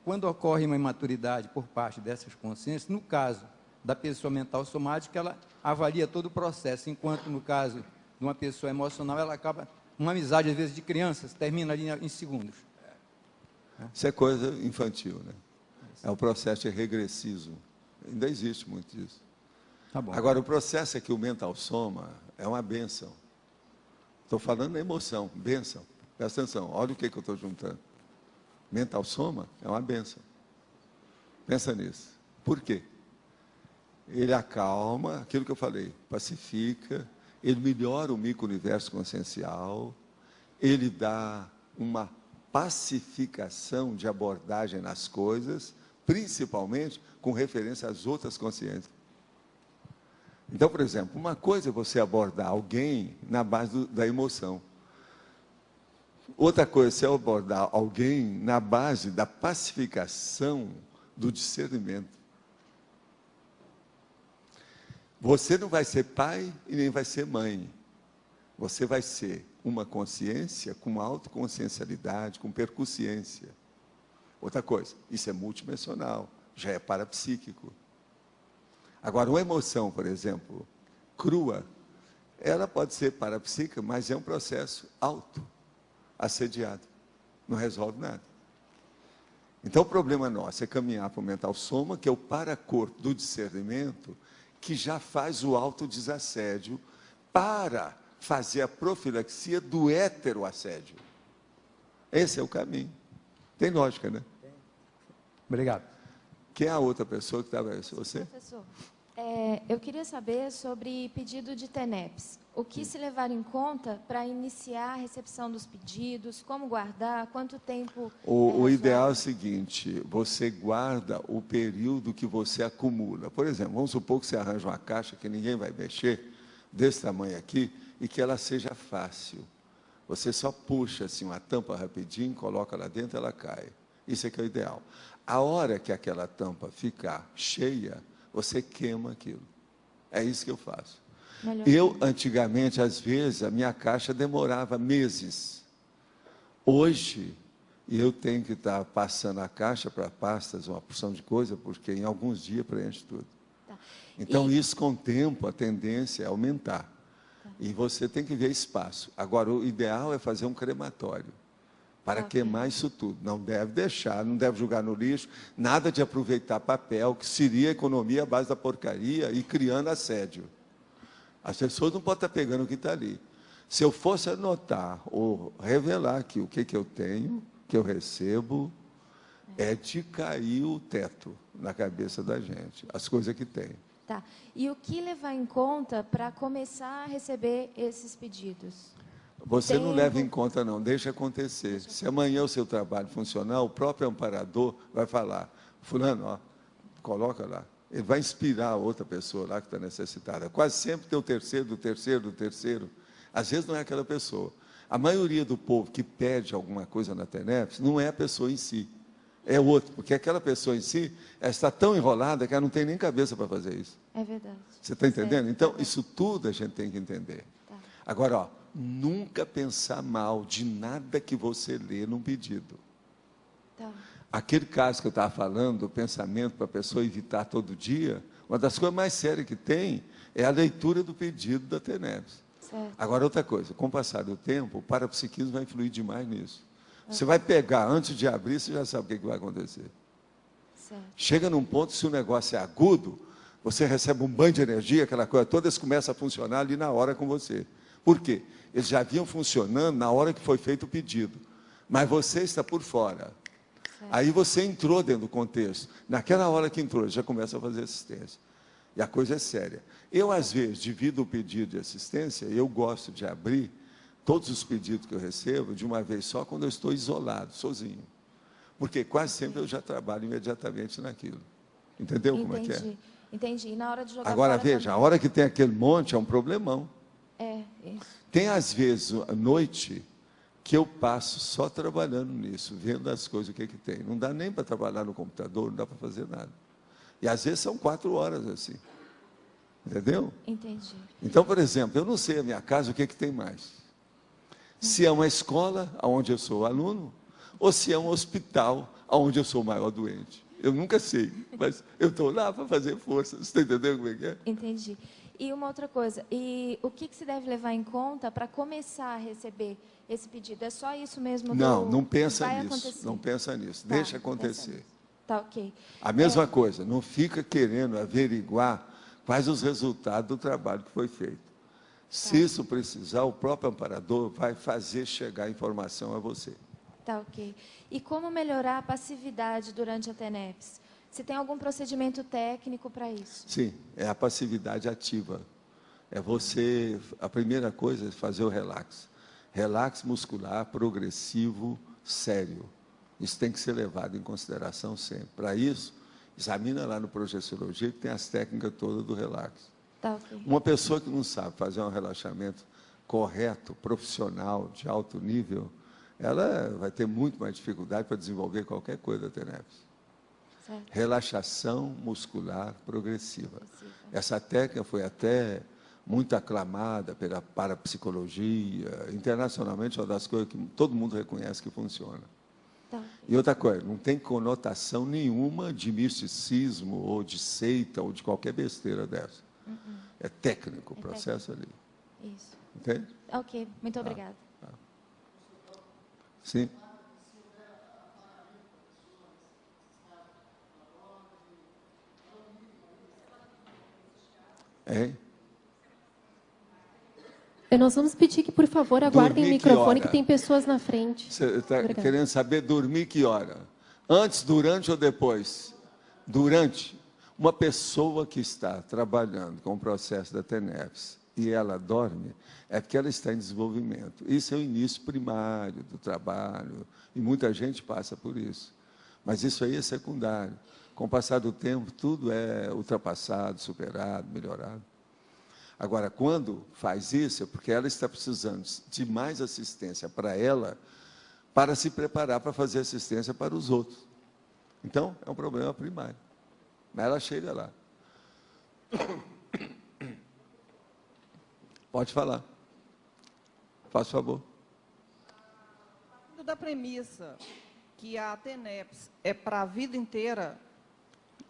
quando ocorre uma imaturidade por parte dessas consciências, no caso da pessoa mental somática, ela avalia todo o processo, enquanto no caso de uma pessoa emocional, ela acaba, uma amizade às vezes de crianças, termina ali em segundos. Isso é coisa infantil, né? É o processo regressivo. Ainda existe muito disso. Tá bom. Agora, o processo é que o mental soma é uma bênção. Estou falando da emoção, bênção. Presta atenção, olha o que eu estou juntando. Mental soma é uma bênção. Pensa nisso. Por quê? Ele acalma, aquilo que eu falei, pacifica, ele melhora o micro-universo consciencial, ele dá uma pacificação de abordagem nas coisas, principalmente com referência às outras consciências. Então, por exemplo, uma coisa é você abordar alguém na base da emoção. Outra coisa é você abordar alguém na base da pacificação do discernimento. Você não vai ser pai e nem vai ser mãe. Você vai ser uma consciência com autoconsciencialidade, com percussiência. Outra coisa, isso é multidimensional, já é parapsíquico. Agora, uma emoção, por exemplo, crua, ela pode ser parapsíquica, mas é um processo auto-assediado. Não resolve nada. Então, o problema nosso é caminhar para o mental soma, que é o paracorpo do discernimento, que já faz o autodesassédio para fazer a profilaxia do heteroassédio. Esse é o caminho. Tem lógica, né? Obrigado. Quem é a outra pessoa que estava aí? Você? Professor, eu queria saber sobre pedido de TENEPS. O que se levar em conta para iniciar a recepção dos pedidos, como guardar, quanto tempo... O ideal é o seguinte, você guarda o período que você acumula. Por exemplo, vamos supor que você arranja uma caixa que ninguém vai mexer, desse tamanho aqui, e que ela seja fácil. Você só puxa assim, uma tampa rapidinho, coloca lá dentro, ela cai. Isso é que é o ideal. A hora que aquela tampa ficar cheia, você queima aquilo. É isso que eu faço. Melhor. Eu, antigamente, às vezes, a minha caixa demorava meses. Hoje, eu tenho que estar passando a caixa para pastas, uma porção de coisa, porque em alguns dias preenche tudo. Tá. Então, isso, com o tempo, a tendência é aumentar. Tá. E você tem que ver espaço. Agora, o ideal é fazer um crematório, para queimar isso tudo. Não deve deixar, não deve jogar no lixo, nada de aproveitar papel, que seria economia à base da porcaria e criando assédio. As pessoas não podem estar pegando o que está ali. Se eu fosse anotar ou revelar aqui o que eu tenho, que eu recebo, é de cair o teto na cabeça da gente, as coisas que tem. Tá. E o que levar em conta para começar a receber esses pedidos? Você não leva em conta, não, deixa acontecer. Se amanhã o seu trabalho funcionar, o próprio amparador vai falar, fulano, ó, coloca lá. Ele vai inspirar a outra pessoa lá que está necessitada. Quase sempre tem o terceiro, do terceiro, do terceiro. Às vezes não é aquela pessoa. A maioria do povo que pede alguma coisa na TENEPS não é a pessoa em si, é outro, porque aquela pessoa em si ela está tão enrolada que ela não tem nem cabeça para fazer isso. É verdade. Você está entendendo? Então, isso tudo a gente tem que entender. Tá. Agora, ó, nunca pensar mal de nada que você lê num pedido. Tá. Aquele caso que eu estava falando, do pensamento para a pessoa evitar todo dia, uma das coisas mais sérias que tem é a leitura do pedido da TENEPS. Certo. Agora, outra coisa, com o passar do tempo, o parapsiquismo vai influir demais nisso. Você vai pegar, antes de abrir, você já sabe o que vai acontecer. Certo. Chega num ponto, se o negócio é agudo, você recebe um banho de energia, aquela coisa toda, eles começam a funcionar ali na hora com você. Por quê? Eles já vinham funcionando na hora que foi feito o pedido. Mas você está por fora. Certo. Aí você entrou dentro do contexto. Naquela hora que entrou, já começa a fazer assistência. E a coisa é séria. Eu, às vezes, devido ao pedido de assistência, eu gosto de abrir todos os pedidos que eu recebo de uma vez só, quando eu estou isolado, sozinho. Porque quase sempre eu já trabalho imediatamente naquilo. Entendeu como é que é? Entendi. E na hora de jogar Agora, fora veja, a também. hora que tem aquele monte é um problemão. É, isso. Tem, às vezes, à noite, que eu passo só trabalhando nisso, vendo as coisas, o que tem. Não dá nem para trabalhar no computador, não dá para fazer nada. E, às vezes, são 4 horas assim. Entendeu? Entendi. Então, por exemplo, eu não sei a minha casa o que tem mais. Se é uma escola, onde eu sou aluno, ou se é um hospital onde eu sou o maior doente. Eu nunca sei, mas eu estou lá para fazer força. Você está entendendo como é que é? Entendi. E uma outra coisa, e o que se deve levar em conta para começar a receber esse pedido? É só isso mesmo? Não pensa vai nisso. acontecer? Não pensa nisso. Tá, Deixa não pensa acontecer. nisso. Tá, ok. A mesma coisa, não fica querendo averiguar quais os resultados do trabalho que foi feito. Se isso precisar, o próprio amparador vai fazer chegar a informação a você. Tá, ok. E como melhorar a passividade durante a TENEPS? Se tem algum procedimento técnico para isso? Sim, é a passividade ativa. É você, a primeira coisa é fazer o relax. Relax muscular progressivo sério. Isso tem que ser levado em consideração sempre. Para isso, examina lá no Projeciologia que tem as técnicas todas do relax. Tá, ok. Uma pessoa que não sabe fazer um relaxamento correto, profissional, de alto nível, ela vai ter muito mais dificuldade para desenvolver qualquer coisa da TENEPS. Certo. Relaxação muscular progressiva. Essa técnica foi até muito aclamada pela parapsicologia, internacionalmente, é uma das coisas que todo mundo reconhece que funciona. Tá. E outra coisa, não tem conotação nenhuma de misticismo, ou de seita, ou de qualquer besteira dessa. É técnico o processo ali. Isso. Entende? Ok, muito obrigada. Sim. Hein? Nós vamos pedir que, por favor, aguardem o Dormir que microfone, hora? que tem pessoas na frente. Você está Obrigada. querendo saber dormir que hora? Antes, durante ou depois? Durante. Uma pessoa que está trabalhando com o processo da TENEPS e ela dorme, é porque ela está em desenvolvimento. Isso é o início primário do trabalho, e muita gente passa por isso. Mas isso aí é secundário. Com o passar do tempo, tudo é ultrapassado, superado, melhorado. Agora, quando faz isso, é porque ela está precisando de mais assistência para ela, para se preparar para fazer assistência para os outros. Então, é um problema primário. Mas ela chega lá. Pode falar. Faça favor. Da premissa que a TENEPS é para a vida inteira,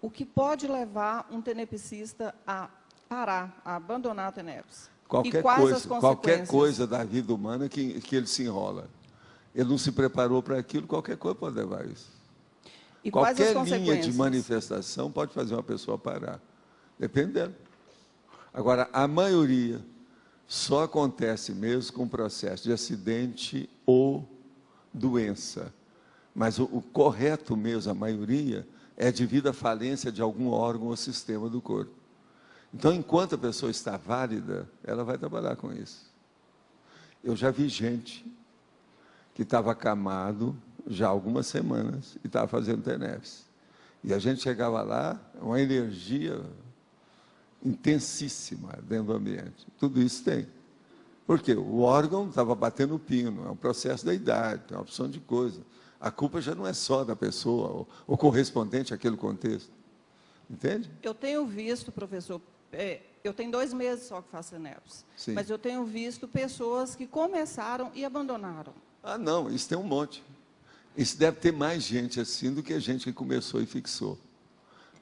o que pode levar um tenepsista a parar, a abandonar a TENEPS? E quais as consequências? Qualquer coisa da vida humana que ele se enrola. Ele não se preparou para aquilo, qualquer coisa pode levar a isso. E quais as qualquer linha consequências? de manifestação pode fazer uma pessoa parar. Depende dela. Agora, a maioria só acontece mesmo com processo de acidente ou doença. Mas o correto mesmo, a maioria, é devido à falência de algum órgão ou sistema do corpo. Então, enquanto a pessoa está válida, ela vai trabalhar com isso. Eu já vi gente que estava acamado já há algumas semanas e estava fazendo TENEPS. E a gente chegava lá, uma energia intensíssima dentro do ambiente. Tudo isso tem. Por quê? O órgão estava batendo o pino, é um processo da idade, é uma opção de coisa. A culpa já não é só da pessoa, ou correspondente àquele contexto. Entende? Eu tenho visto, professor, eu tenho 2 meses só que faço TENEPS, Sim. mas eu tenho visto pessoas que começaram e abandonaram. Ah, não, isso tem um monte. Isso deve ter mais gente assim do que a gente que começou e fixou.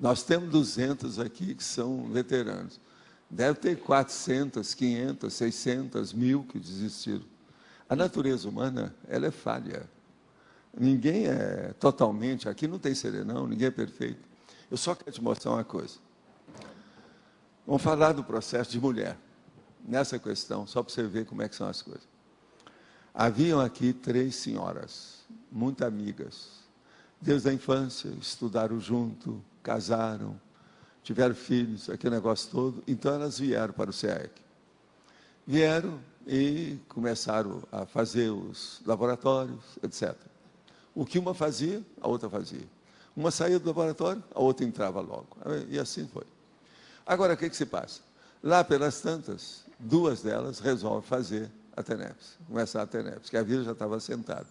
Nós temos 200 aqui que são veteranos. Deve ter 400, 500, 600, 1000 que desistiram. A natureza humana, ela é falha. Ninguém é totalmente, aqui não tem serenão, ninguém é perfeito. Eu só quero te mostrar uma coisa. Vamos falar do processo de mulher, nessa questão, só para você ver como é que são as coisas. Haviam aqui 3 senhoras, muito amigas, desde a infância, estudaram junto, casaram, tiveram filhos, aquele negócio todo, então elas vieram para o SEAEC. Vieram e começaram a fazer os laboratórios, etc. O que uma fazia, a outra fazia. Uma saía do laboratório, a outra entrava logo. E assim foi. Agora, o que se passa? Lá pelas tantas, 2 delas resolvem fazer a TENEPS, começar a TENEPS, que a vida já estava assentada.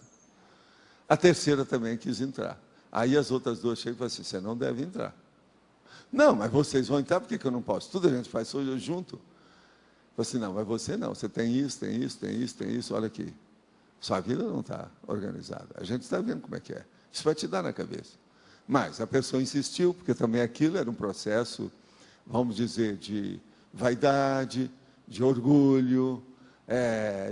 A terceira também quis entrar. Aí as outras 2 chegam e falam assim, você não deve entrar. Não, mas vocês vão entrar, por que eu não posso? Tudo a gente faz hoje junto. Eu falei assim, não, mas você não, você tem isso, tem isso, tem isso, tem isso, olha aqui. Sua vida não está organizada. A gente está vendo como é que é. Isso vai te dar na cabeça. Mas a pessoa insistiu, porque também aquilo era um processo, vamos dizer, de vaidade, de orgulho,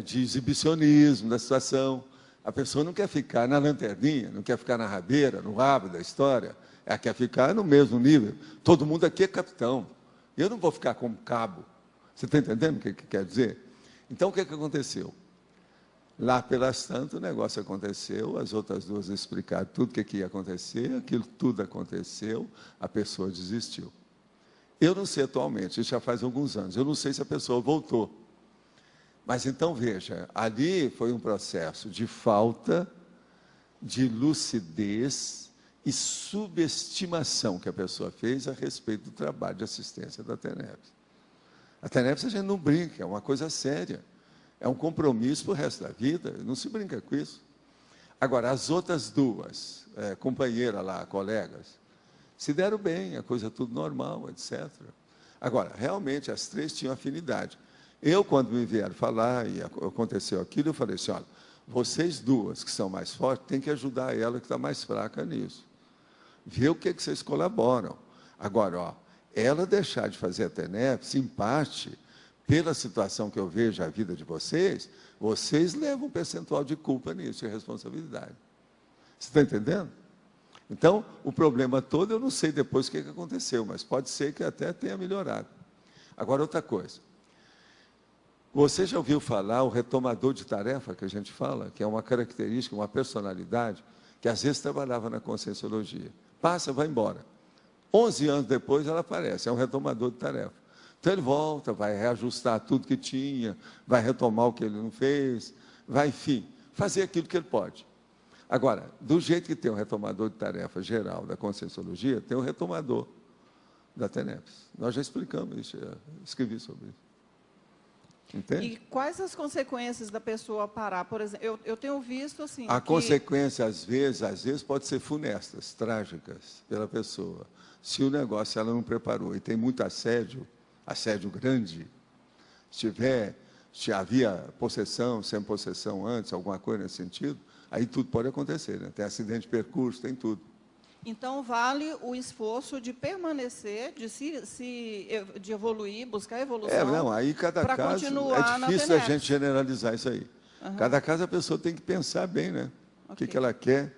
de exibicionismo da situação. A pessoa não quer ficar na lanterninha, não quer ficar na rabeira, no rabo da história. Ela quer ficar no mesmo nível. Todo mundo aqui é capitão. Eu não vou ficar como cabo. Você está entendendo o que quer dizer? Então, o que aconteceu? Lá pelas tantas, o negócio aconteceu, as outras duas explicaram tudo o que ia acontecer, aquilo tudo aconteceu, a pessoa desistiu. Eu não sei atualmente, isso já faz alguns anos, eu não sei se a pessoa voltou. Mas então, veja, ali foi um processo de falta de lucidez e subestimação que a pessoa fez a respeito do trabalho de assistência da TENEPS. A TENEPS a gente não brinca, é uma coisa séria. É um compromisso para o resto da vida, não se brinca com isso. Agora, as outras duas, companheiras lá, colegas, se deram bem, a coisa tudo normal, etc. Agora, realmente, as três tinham afinidade. Eu, quando me vieram falar e aconteceu aquilo, eu falei assim, olha, vocês duas que são mais fortes, têm que ajudar ela que está mais fraca nisso. Ver o que vocês colaboram. Agora, ó, ela deixar de fazer a TENEPS, em parte, pela situação que eu vejo a vida de vocês, vocês levam um percentual de culpa nisso, de responsabilidade. Você está entendendo? Então, o problema todo, eu não sei depois o que aconteceu, mas pode ser que até tenha melhorado. Agora, outra coisa. Você já ouviu falar o retomador de tarefa, que a gente fala, que é uma característica, uma personalidade, que às vezes trabalhava na Conscienciologia. Passa, vai embora. 11 anos depois, ela aparece, é um retomador de tarefa. Então, ele volta, vai reajustar tudo que tinha, vai retomar o que ele não fez, vai, enfim, fazer aquilo que ele pode. Agora, do jeito que tem um retomador de tarefa geral da Conscienciologia, tem um retomador da TENEPS. Nós já explicamos isso, já escrevi sobre isso. Entende? E quais as consequências da pessoa parar? Por exemplo, eu tenho visto assim. A consequência, às vezes, pode ser funestas, trágicas, pela pessoa. Se o negócio ela não preparou e tem muito assédio grande, se havia possessão, sem possessão antes, alguma coisa nesse sentido, aí tudo pode acontecer, né? Tem acidente de percurso, tem tudo. Então, vale o esforço de permanecer, de evoluir, buscar evolução. Não, aí cada caso, é difícil a gente generalizar isso aí. Uhum. Cada caso a pessoa tem que pensar bem, né? Okay. O que ela quer,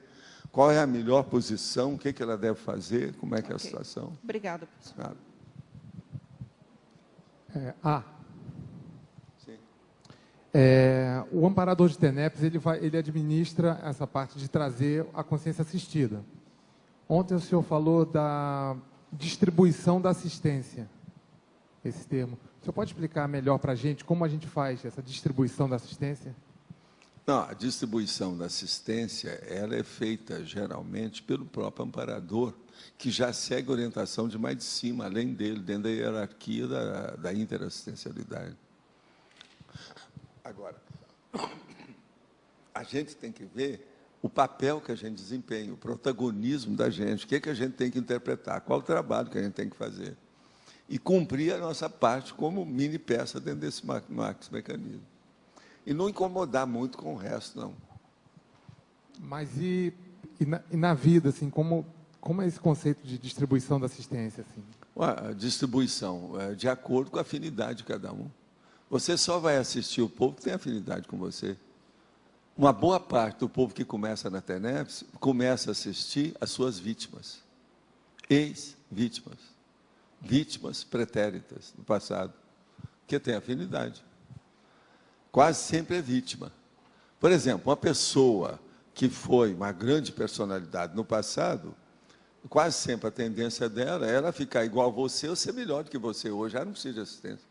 qual é a melhor posição, o que ela deve fazer, como é que é a situação. Obrigada, professor. Claro. Sim. O amparador de TENEPS, ele administra essa parte de trazer a consciência assistida. Ontem o senhor falou da distribuição da assistência, esse termo. O senhor pode explicar melhor para a gente como a gente faz essa distribuição da assistência? Não, a distribuição da assistência, ela é feita geralmente pelo próprio amparador, que já segue a orientação de mais de cima, além dele, dentro da hierarquia da interassistencialidade. Agora, a gente tem que ver o papel que a gente desempenha, o protagonismo da gente, o que a gente tem que interpretar, qual o trabalho que a gente tem que fazer. E cumprir a nossa parte como mini peça dentro desse mecanismo. E não incomodar muito com o resto, não. Mas e na vida, assim, como é esse conceito de distribuição da assistência? Assim? A distribuição é de acordo com a afinidade de cada um. Você só vai assistir o povo que tem afinidade com você. Uma boa parte do povo que começa na TENEPS começa a assistir as suas vítimas, ex-vítimas, vítimas pretéritas do passado, que tem afinidade. Quase sempre é vítima. Por exemplo, uma pessoa que foi uma grande personalidade no passado, quase sempre a tendência dela é ela ficar igual a você ou ser melhor do que você hoje, ela não precisa de assistência.